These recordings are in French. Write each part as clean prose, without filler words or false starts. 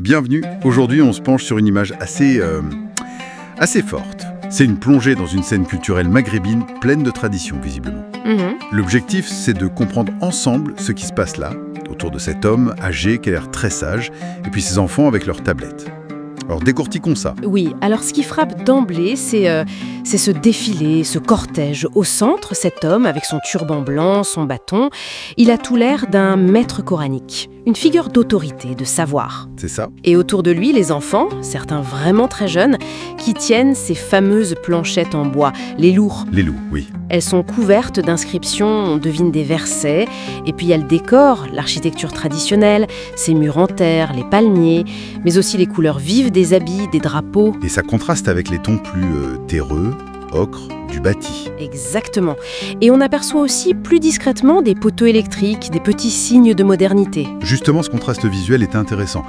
Bienvenue. Aujourd'hui, on se penche sur une image assez forte. C'est une plongée dans une scène culturelle maghrébine pleine de traditions, visiblement. L'objectif, c'est de comprendre ensemble ce qui se passe là, autour de cet homme âgé qui a l'air très sage, et puis ses enfants avec leurs tablettes. Alors décortiquons ça. Oui, alors ce qui frappe d'emblée, c'est ce défilé, ce cortège. Au centre, cet homme avec son turban blanc, son bâton, il a tout l'air d'un maître coranique, une figure d'autorité, de savoir. C'est ça. Et autour de lui, les enfants, certains vraiment très jeunes, qui tiennent ces fameuses planchettes en bois, les lourds. Les loups, oui. Elles sont couvertes d'inscriptions, on devine des versets, et puis il y a le décor, l'architecture traditionnelle, ces murs en terre, les palmiers, mais aussi les couleurs vives des habits, des drapeaux. Et ça contraste avec les tons plus terreux, ocre, du bâti. Exactement. Et on aperçoit aussi plus discrètement des poteaux électriques, des petits signes de modernité. Justement, ce contraste visuel est intéressant.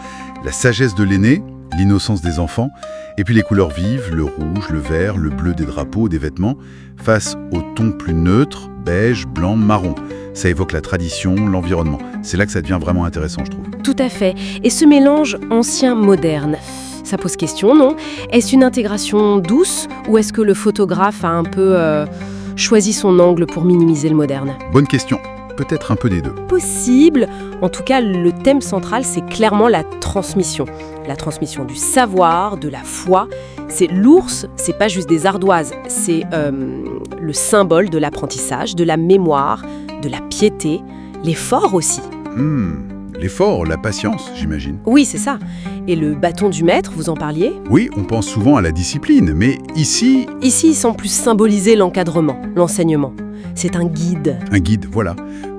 La sagesse de l'aîné, l'innocence des enfants, et puis les couleurs vives, le rouge, le vert, le bleu des drapeaux, des vêtements, face aux tons plus neutres, beige, blanc, marron. Ça évoque la tradition, l'environnement. C'est là que ça devient vraiment intéressant, je trouve. Tout à fait. Et ce mélange ancien-moderne, ça pose question, non? Est-ce une intégration douce ou est-ce que le photographe a un peu choisi son angle pour minimiser le moderne? Bonne question. Peut-être un peu des deux. Possible. En tout cas, le thème central, c'est clairement la transmission. La transmission du savoir, de la foi. C'est l'ours, c'est pas juste des ardoises, c'est le symbole de l'apprentissage, de la mémoire, de la piété, l'effort aussi. L'effort, la patience, j'imagine. Oui, c'est ça. Et le bâton du maître, vous en parliez? Oui, on pense souvent à la discipline, mais ici... Ici, il semble plus symboliser l'encadrement, l'enseignement. C'est un guide. Un guide, voilà.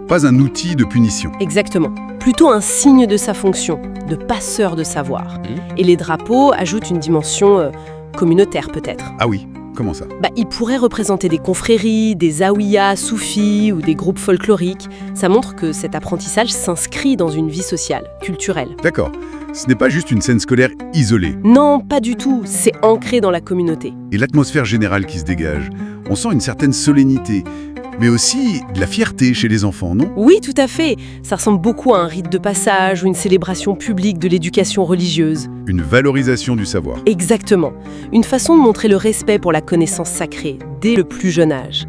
Pas un outil de punition. Exactement. Plutôt un signe de sa fonction, de passeur de savoir. Et les drapeaux ajoutent une dimension communautaire, peut-être. Ah oui, comment ça? Ils pourraient représenter des confréries, des zaouïas soufis ou des groupes folkloriques. Ça montre que cet apprentissage s'inscrit dans une vie sociale, culturelle. D'accord. Ce n'est pas juste une scène scolaire isolée. Non, pas du tout. C'est ancré dans la communauté. Et l'atmosphère générale qui se dégage, on sent une certaine solennité, mais aussi de la fierté chez les enfants, non? Oui, tout à fait. Ça ressemble beaucoup à un rite de passage ou une célébration publique de l'éducation religieuse. Une valorisation du savoir. Exactement. Une façon de montrer le respect pour la connaissance sacrée, dès le plus jeune âge.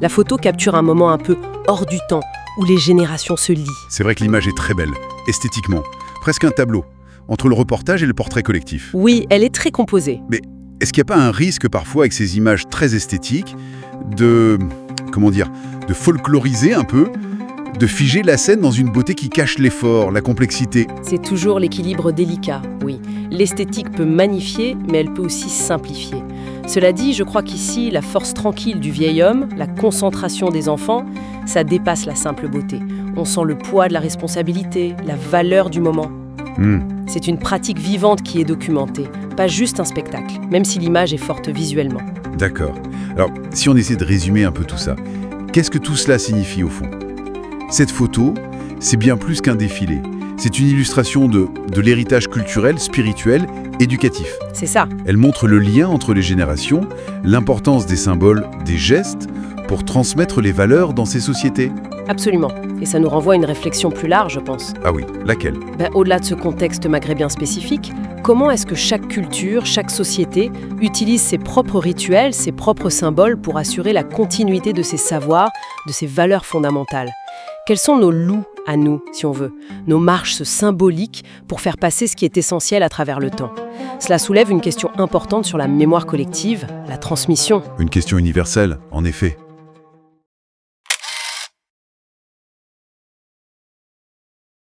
La photo capture un moment un peu hors du temps, où les générations se lient. C'est vrai que l'image est très belle, esthétiquement. Presque un tableau, entre le reportage et le portrait collectif. Oui, elle est très composée. Mais est-ce qu'il n'y a pas un risque parfois avec ces images très esthétiques de folkloriser un peu, de figer la scène dans une beauté qui cache l'effort, la complexité? C'est toujours l'équilibre délicat, oui. L'esthétique peut magnifier, mais elle peut aussi simplifier. Cela dit, je crois qu'ici, la force tranquille du vieil homme, la concentration des enfants, ça dépasse la simple beauté. On sent le poids de la responsabilité, la valeur du moment. C'est une pratique vivante qui est documentée, pas juste un spectacle, même si l'image est forte visuellement. D'accord. Alors, si on essaie de résumer un peu tout ça, qu'est-ce que tout cela signifie au fond? Cette photo, c'est bien plus qu'un défilé. C'est une illustration de l'héritage culturel, spirituel, éducatif. C'est ça. Elle montre le lien entre les générations, l'importance des symboles, des gestes, pour transmettre les valeurs dans ces sociétés. Absolument. Et ça nous renvoie à une réflexion plus large, je pense. Ah oui, laquelle? Au-delà de ce contexte maghrébin spécifique, comment est-ce que chaque culture, chaque société utilise ses propres rituels, ses propres symboles pour assurer la continuité de ses savoirs, de ses valeurs fondamentales? Quels sont nos loups à nous, si on veut, nos marches symboliques pour faire passer ce qui est essentiel à travers le temps? Cela soulève une question importante sur la mémoire collective, la transmission. Une question universelle, en effet.